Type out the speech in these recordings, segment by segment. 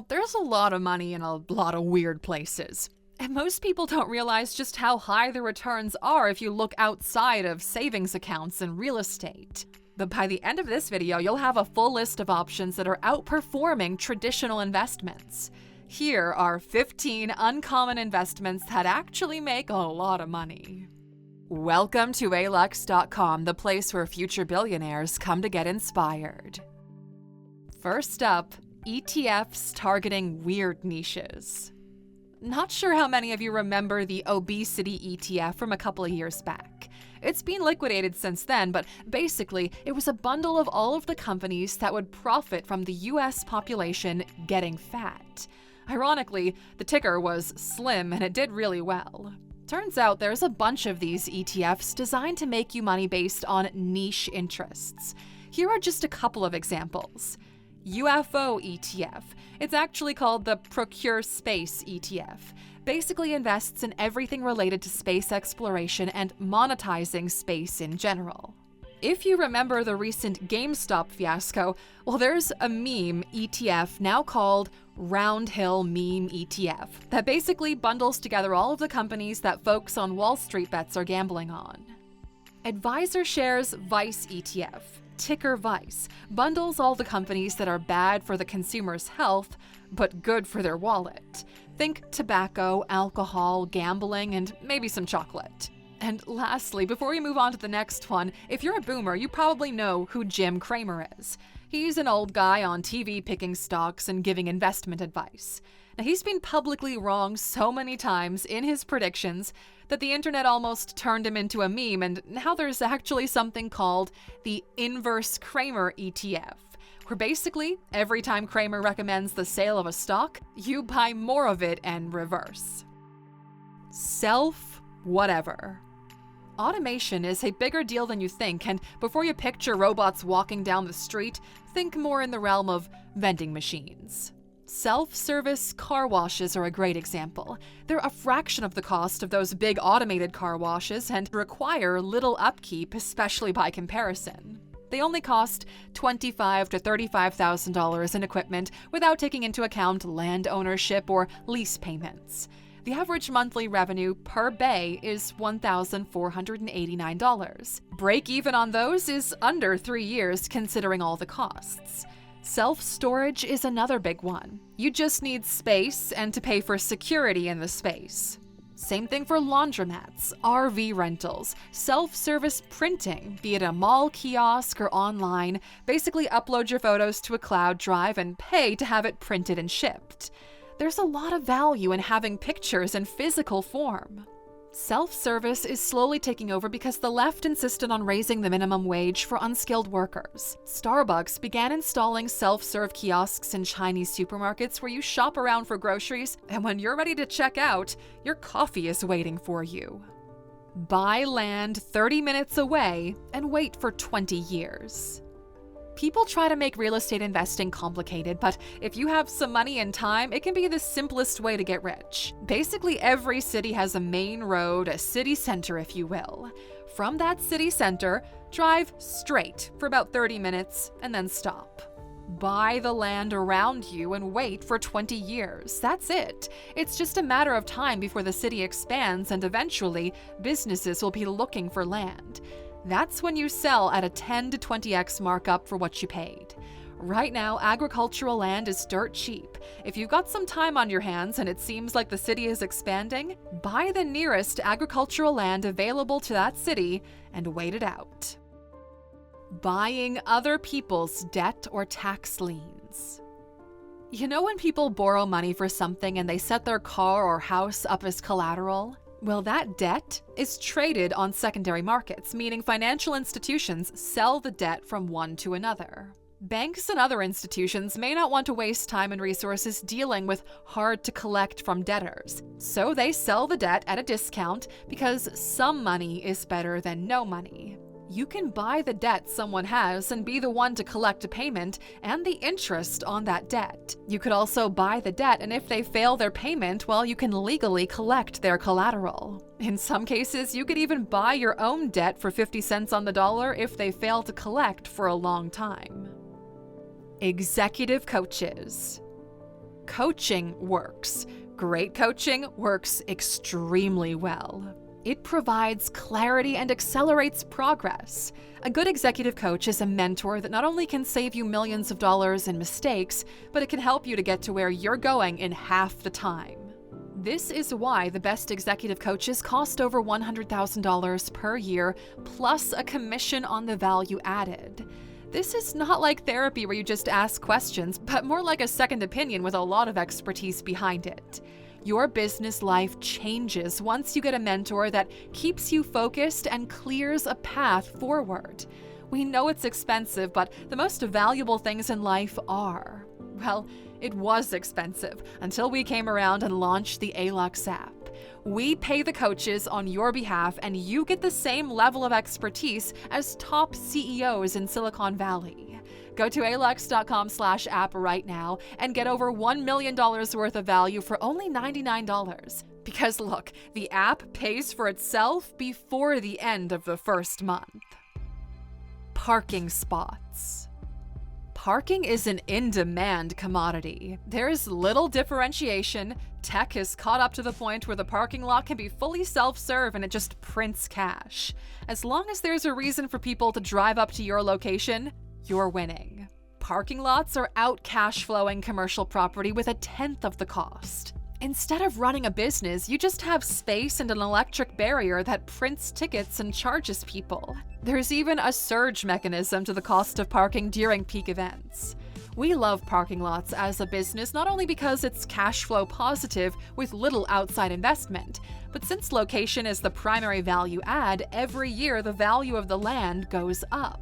There's a lot of money in a lot of weird places. And most people don't realize just how high the returns are if you look outside of savings accounts and real estate. But by the end of this video, you'll have a full list of options that are outperforming traditional investments. Here are 15 uncommon investments that actually make a lot of money. Welcome to Alux.com, the place where future billionaires come to get inspired. First up, ETFs targeting weird niches. Not sure how many of you remember the obesity ETF from a couple of years back. It's been liquidated since then, but basically, it was a bundle of all of the companies that would profit from the US population getting fat. Ironically, the ticker was SLIM and it did really well. Turns out there's a bunch of these ETFs designed to make you money based on niche interests. Here are just a couple of examples. UFO ETF. It's actually called the Procure Space ETF. Basically invests in everything related to space exploration and monetizing space in general. If you remember the recent GameStop fiasco, well, there's a meme ETF now called Roundhill Meme ETF that basically bundles together all of the companies that folks on Wall Street bets are gambling on. Advisor Shares Vice ETF. Ticker Vice bundles all the companies that are bad for the consumer's health, but good for their wallet. Think tobacco, alcohol, gambling, and maybe some chocolate. And lastly, before we move on to the next one, if you're a boomer, you probably know who Jim Cramer is. He's an old guy on TV picking stocks and giving investment advice. Now, he's been publicly wrong so many times in his predictions that the internet almost turned him into a meme, and now there's actually something called the Inverse Cramer ETF, where basically every time Cramer recommends the sale of a stock, you buy more of it and reverse. Self-whatever. Automation is a bigger deal than you think, and before you picture robots walking down the street, think more in the realm of vending machines. Self-service car washes are a great example. They're a fraction of the cost of those big automated car washes and require little upkeep, especially by comparison. They only cost $25,000 to $35,000 in equipment without taking into account land ownership or lease payments. The average monthly revenue per bay is $1,489. Break even on those is under 3 years considering all the costs. Self-storage is another big one. You just need space and to pay for security in the space. Same thing for laundromats, RV rentals, self-service printing, be it a mall kiosk or online. Basically upload your photos to a cloud drive and pay to have it printed and shipped. There's a lot of value in having pictures in physical form. Self-service is slowly taking over because the left insisted on raising the minimum wage for unskilled workers. Starbucks began installing self-serve kiosks in Chinese supermarkets where you shop around for groceries, and when you're ready to check out, your coffee is waiting for you. Buy land 30 minutes away and wait for 20 years. People try to make real estate investing complicated, but if you have some money and time, it can be the simplest way to get rich. Basically, every city has a main road, a city center, if you will. From that city center, drive straight for about 30 minutes and then stop. Buy the land around you and wait for 20 years. That's it. It's just a matter of time before the city expands and eventually businesses will be looking for land. That's when you sell at a 10 to 20x markup for what you paid. Right now, agricultural land is dirt cheap. If you've got some time on your hands and it seems like the city is expanding, buy the nearest agricultural land available to that city and wait it out. Buying other people's debt or tax liens. You know when people borrow money for something and they set their car or house up as collateral? Well, that debt is traded on secondary markets, meaning financial institutions sell the debt from one to another. Banks and other institutions may not want to waste time and resources dealing with hard-to-collect from debtors, so they sell the debt at a discount because some money is better than no money. You can buy the debt someone has and be the one to collect a payment and the interest on that debt. You could also buy the debt, and if they fail their payment, well, you can legally collect their collateral. In some cases, you could even buy your own debt for 50 cents on the dollar if they fail to collect for a long time. Executive coaches. Coaching works. Great coaching works extremely well. It provides clarity and accelerates progress. A good executive coach is a mentor that not only can save you millions of dollars in mistakes, but it can help you to get to where you're going in half the time. This is why the best executive coaches cost over $100,000 per year, plus a commission on the value added. This is not like therapy where you just ask questions, but more like a second opinion with a lot of expertise behind it. Your business life changes once you get a mentor that keeps you focused and clears a path forward. We know it's expensive, but the most valuable things in life are. Well, it was expensive until we came around and launched the Alux app. We pay the coaches on your behalf, and you get the same level of expertise as top CEOs in Silicon Valley. Go to Alux.com/app right now and get over $1 million worth of value for only $99. Because look, the app pays for itself before the end of the first month. Parking spots. Parking is an in-demand commodity. There's little differentiation. Tech has caught up to the point where the parking lot can be fully self-serve and it just prints cash. As long as there's a reason for people to drive up to your location, you're winning. Parking lots are out cash flowing commercial property with 1/10 of the cost. Instead of running a business, you just have space and an electric barrier that prints tickets and charges people. There's even a surge mechanism to the cost of parking during peak events. We love parking lots as a business not only because it's cash flow positive with little outside investment, but since location is the primary value add, every year the value of the land goes up.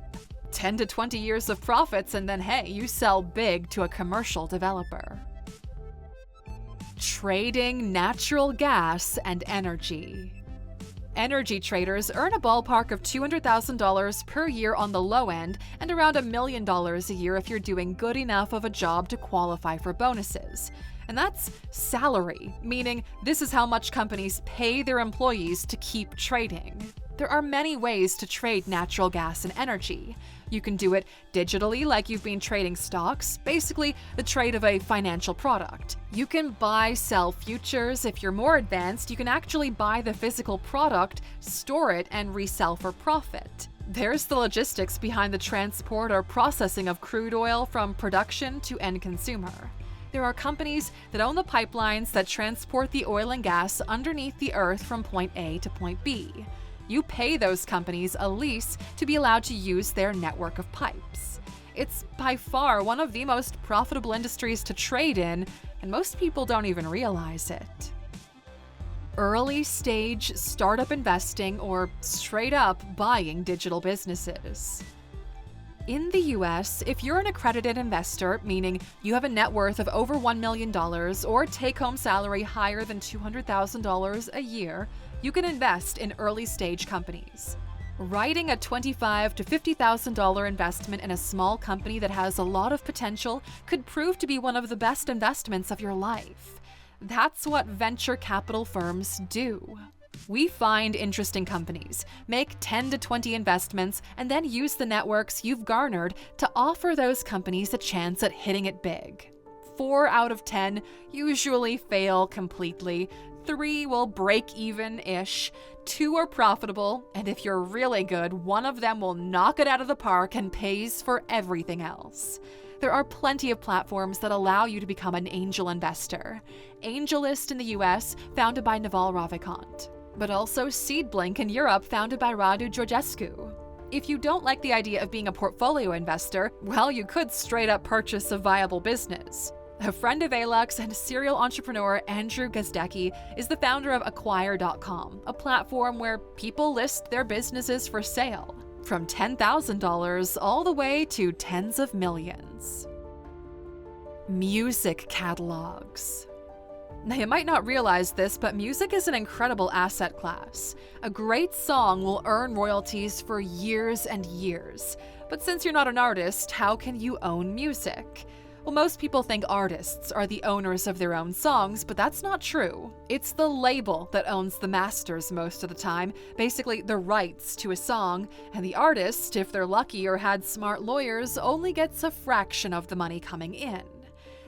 10 to 20 years of profits, and then hey, you sell big to a commercial developer. Trading natural gas and energy. Energy traders earn a ballpark of $200,000 per year on the low end and around $1 million a year if you're doing good enough of a job to qualify for bonuses. And that's salary, meaning this is how much companies pay their employees to keep trading. There are many ways to trade natural gas and energy. You can do it digitally, like you've been trading stocks, basically the trade of a financial product. You can buy, sell futures. If you're more advanced, you can actually buy the physical product, store it, and resell for profit. There's the logistics behind the transport or processing of crude oil from production to end consumer. There are companies that own the pipelines that transport the oil and gas underneath the earth from point A to point B. You pay those companies a lease to be allowed to use their network of pipes. It's by far one of the most profitable industries to trade in, and most people don't even realize it. Early stage startup investing, or straight up buying digital businesses. In the US, if you're an accredited investor, meaning you have a net worth of over $1 million or take-home salary higher than $200,000 a year, you can invest in early-stage companies. Writing a $25,000 to $50,000 investment in a small company that has a lot of potential could prove to be one of the best investments of your life. That's what venture capital firms do. We find interesting companies, make 10 to 20 investments, and then use the networks you've garnered to offer those companies a chance at hitting it big. 4 out of 10 usually fail completely. 3 will break even-ish, 2 are profitable, and if you're really good, 1 of them will knock it out of the park and pays for everything else. There are plenty of platforms that allow you to become an angel investor. AngelList in the US, founded by Naval Ravikant, but also SeedBlink in Europe, founded by Radu Georgescu. If you don't like the idea of being a portfolio investor, well, you could straight up purchase a viable business. A friend of Alux and serial entrepreneur Andrew Gazdecki is the founder of Acquire.com, a platform where people list their businesses for sale, from $10,000 all the way to tens of millions. Music catalogs. Now, you might not realize this, but music is an incredible asset class. A great song will earn royalties for years and years. But since you're not an artist, how can you own music? Well, most people think artists are the owners of their own songs, but that's not true. It's the label that owns the masters most of the time, basically the rights to a song, and the artist, if they're lucky or had smart lawyers, only gets a fraction of the money coming in.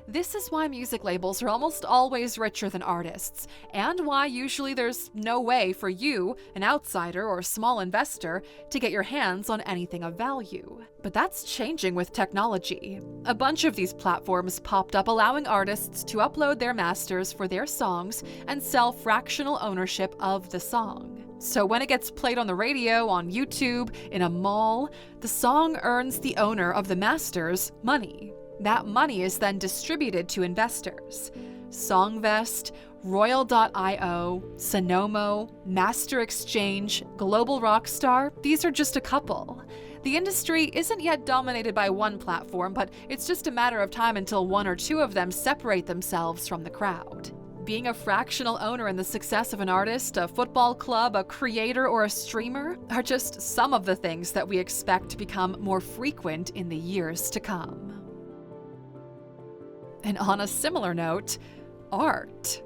This is why music labels are almost always richer than artists, and why usually there's no way for you, an outsider or small investor, to get your hands on anything of value. But that's changing with technology. A bunch of these platforms popped up allowing artists to upload their masters for their songs and sell fractional ownership of the song. So when it gets played on the radio, on YouTube, in a mall, the song earns the owner of the masters money. That money is then distributed to investors. Songvest, Royal.io, Sonomo, Master Exchange, Global Rockstar, these are just a couple. The industry isn't yet dominated by one platform, but it's just a matter of time until one or two of them separate themselves from the crowd. Being a fractional owner in the success of an artist, a football club, a creator, or a streamer are just some of the things that we expect to become more frequent in the years to come. And on a similar note, art.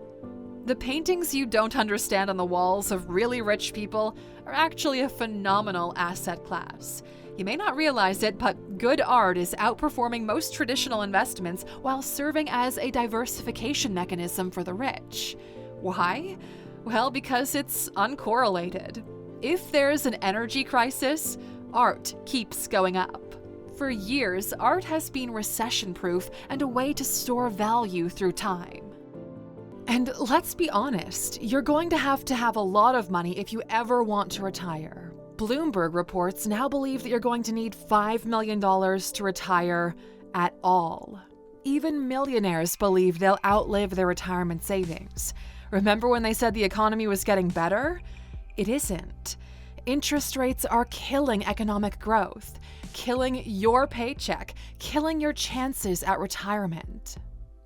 The paintings you don't understand on the walls of really rich people are actually a phenomenal asset class. You may not realize it, but good art is outperforming most traditional investments while serving as a diversification mechanism for the rich. Why? Well, because it's uncorrelated. If there's an energy crisis, art keeps going up. For years, art has been recession-proof and a way to store value through time. And let's be honest, you're going to have a lot of money if you ever want to retire. Bloomberg reports now believe that you're going to need $5 million to retire at all. Even millionaires believe they'll outlive their retirement savings. Remember when they said the economy was getting better? It isn't. Interest rates are killing economic growth, killing your paycheck, killing your chances at retirement.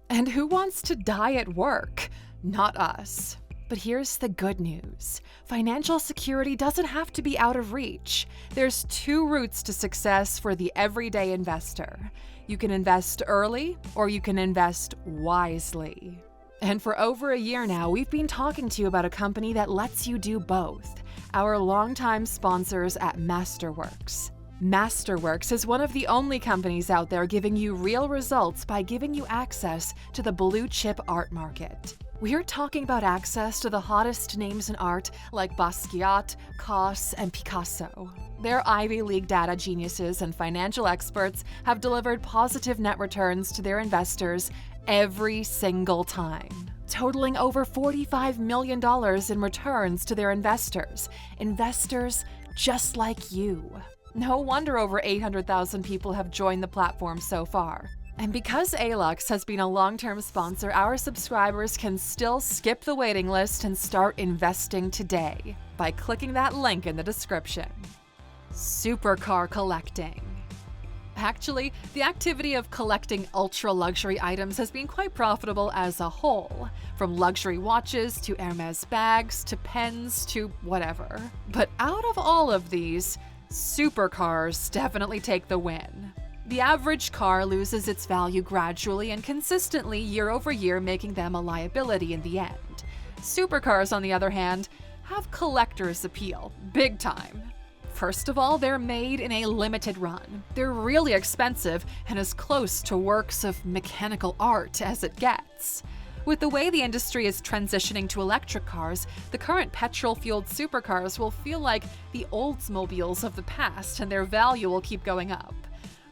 And who wants to die at work? Not us. But here's the good news. Financial security doesn't have to be out of reach. There's two routes to success for the everyday investor. You can invest early, or you can invest wisely. And for over a year now, we've been talking to you about a company that lets you do both. Our longtime sponsors at Masterworks. Masterworks is one of the only companies out there giving you real results by giving you access to the blue chip art market. We're talking about access to the hottest names in art like Basquiat, Kaws, and Picasso. Their Ivy League data geniuses and financial experts have delivered positive net returns to their investors every single time, totaling over $45 million in returns to their investors. Investors just like you. No wonder over 800,000 people have joined the platform so far. And because Alux has been a long-term sponsor, our subscribers can still skip the waiting list and start investing today by clicking that link in the description. Supercar collecting. Actually, the activity of collecting ultra-luxury items has been quite profitable as a whole, from luxury watches to Hermes bags to pens to whatever. But out of all of these, supercars definitely take the win. The average car loses its value gradually and consistently year over year, making them a liability in the end. Supercars, on the other hand, have collector's appeal, big time. First of all, they're made in a limited run. They're really expensive and as close to works of mechanical art as it gets. With the way the industry is transitioning to electric cars, the current petrol-fueled supercars will feel like the Oldsmobiles of the past, and their value will keep going up.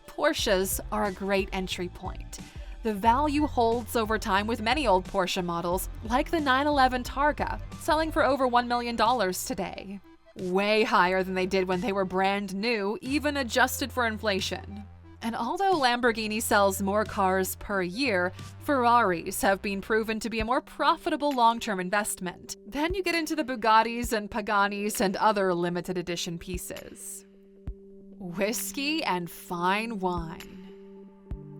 Porsches are a great entry point. The value holds over time with many old Porsche models, like the 911 Targa, selling for over $1 million today. Way higher than they did when they were brand new, even adjusted for inflation. And although Lamborghini sells more cars per year, Ferraris have been proven to be a more profitable long-term investment. Then you get into the Bugattis and Paganis and other limited edition pieces. Whiskey and fine wine.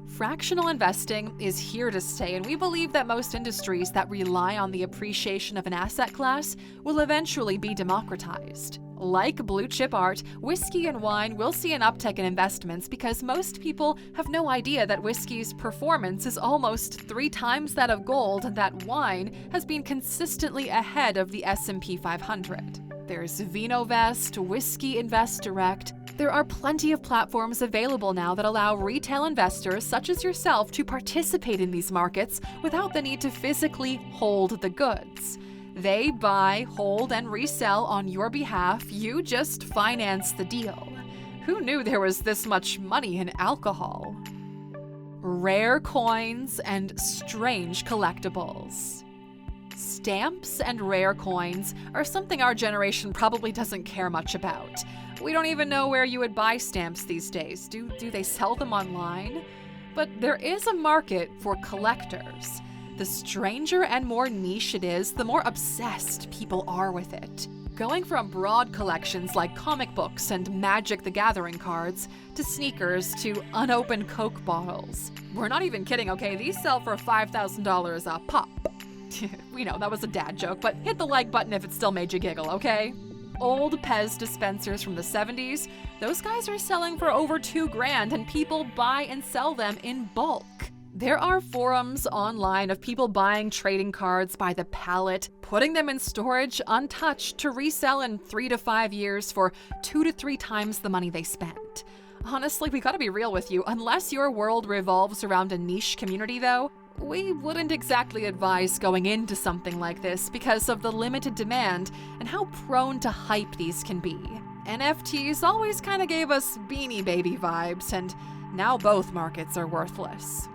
Fractional investing is here to stay, and we believe that most industries that rely on the appreciation of an asset class will eventually be democratized. Like blue chip art, whiskey and wine will see an uptick in investments because most people have no idea that whiskey's performance is almost 3 times that of gold and that wine has been consistently ahead of the S&P 500. There's VinoVest, Whiskey Invest Direct, There are plenty of platforms available now that allow retail investors such as yourself to participate in these markets without the need to physically hold the goods. They buy, hold, and resell on your behalf. You just finance the deal. Who knew there was this much money in alcohol? Rare coins and strange collectibles. Stamps and rare coins are something our generation probably doesn't care much about. We don't even know where you would buy stamps these days. Do they sell them online? But there is a market for collectors. The stranger and more niche it is, the more obsessed people are with it. Going from broad collections like comic books and Magic the Gathering cards, to sneakers, to unopened Coke bottles. We're not even kidding, okay? These sell for $5,000 a pop. We know that was a dad joke, but hit the like button if it still made you giggle, okay? Old Pez dispensers from the 70s, those guys are selling for over $2,000 and people buy and sell them in bulk. There are forums online of people buying trading cards by the pallet, putting them in storage untouched to resell in 3 to 5 years for 2 to 3 times the money they spent. Honestly, we gotta be real with you. Unless your world revolves around a niche community though, we wouldn't exactly advise going into something like this because of the limited demand and how prone to hype these can be. NFTs always kinda gave us Beanie Baby vibes, and now both markets are worthless.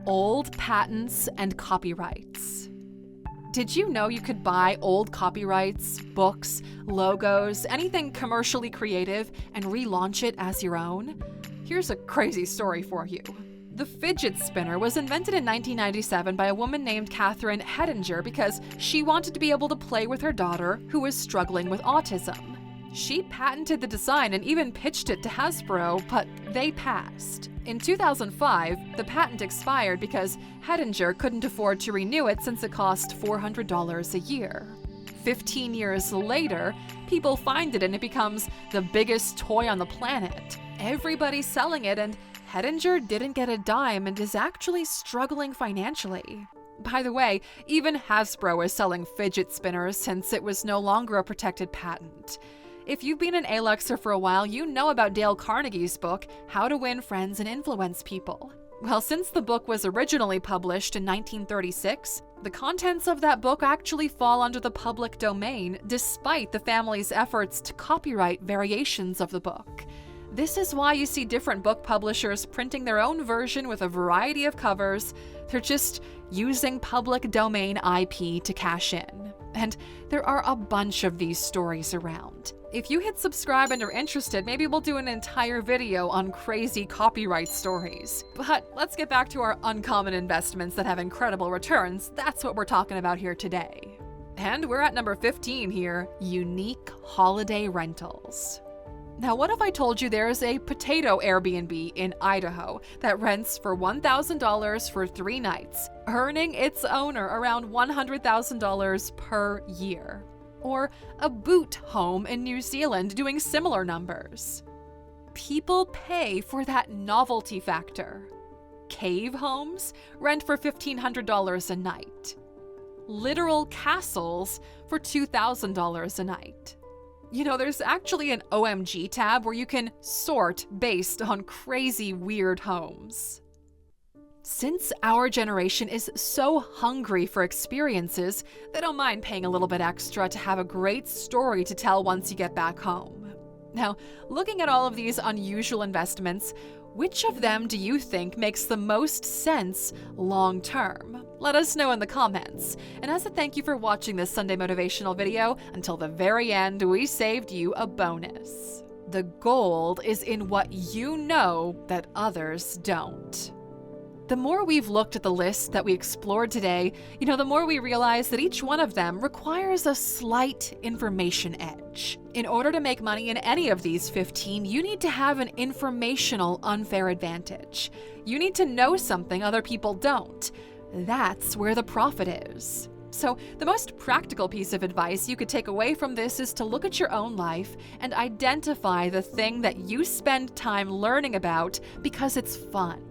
Old patents and copyrights. Did you know you could buy old copyrights, books, logos, anything commercially creative, and relaunch it as your own? Here's a crazy story for you. The fidget spinner was invented in 1997 by a woman named Catherine Hedinger because she wanted to be able to play with her daughter, who was struggling with autism. She patented the design and even pitched it to Hasbro, but they passed. In 2005, the patent expired because Hedinger couldn't afford to renew it since it cost $400 a year. 15 years later, people find it and it becomes the biggest toy on the planet. Everybody's selling it, and Hedinger didn't get a dime and is actually struggling financially. By the way, even Hasbro is selling fidget spinners since it was no longer a protected patent. If you've been an Aluxer for a while, you know about Dale Carnegie's book, How to Win Friends and Influence People. Well, since the book was originally published in 1936, the contents of that book actually fall under the public domain, despite the family's efforts to copyright variations of the book. This is why you see different book publishers printing their own version with a variety of covers. They're just using public domain IP to cash in. And there are a bunch of these stories around. If you hit subscribe and are interested, maybe we'll do an entire video on crazy copyright stories. But let's get back to our uncommon investments that have incredible returns. That's what we're talking about here today. And we're at number 15 here, unique holiday rentals. Now, what if I told you there's a potato Airbnb in Idaho that rents for $1,000 for 3 nights, earning its owner around $100,000 per year? Or a boot home in New Zealand doing similar numbers? People pay for that novelty factor. Cave homes rent for $1,500 a night. Literal castles for $2,000 a night. You know, there's actually an OMG tab where you can sort based on crazy, weird homes. Since our generation is so hungry for experiences, they don't mind paying a little bit extra to have a great story to tell once you get back home. Now, looking at all of these unusual investments, which of them do you think makes the most sense long term? Let us know in the comments. And as a thank you for watching this Sunday motivational video, until the very end, we saved you a bonus. The gold is in what you know that others don't. The more we've looked at the list that we explored today, the more we realize that each one of them requires a slight information edge. In order to make money in any of these 15, you need to have an informational unfair advantage. You need to know something other people don't. That's where the profit is. So the most practical piece of advice you could take away from this is to look at your own life and identify the thing that you spend time learning about because it's fun.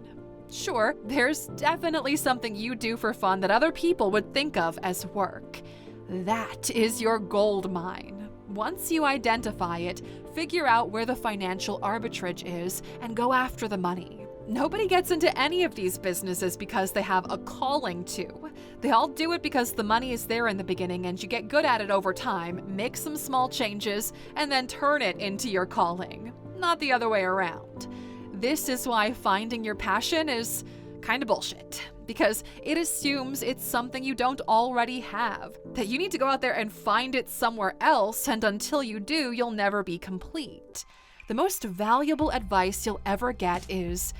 Sure, there's definitely something you do for fun that other people would think of as work. That is your gold mine. Once you identify it, figure out where the financial arbitrage is and go after the money. Nobody gets into any of these businesses because they have a calling to. They all do it because the money is there in the beginning and you get good at it over time, make some small changes, and then turn it into your calling. Not the other way around. This is why finding your passion is kind of bullshit, because it assumes it's something you don't already have, that you need to go out there and find it somewhere else, and until you do, you'll never be complete. The most valuable advice you'll ever get is,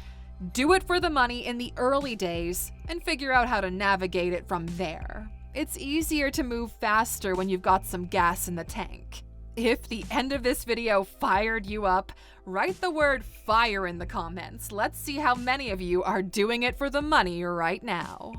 do it for the money in the early days and figure out how to navigate it from there. It's easier to move faster when you've got some gas in the tank. If the end of this video fired you up, write the word FIRE in the comments. Let's see how many of you are doing it for the money right now.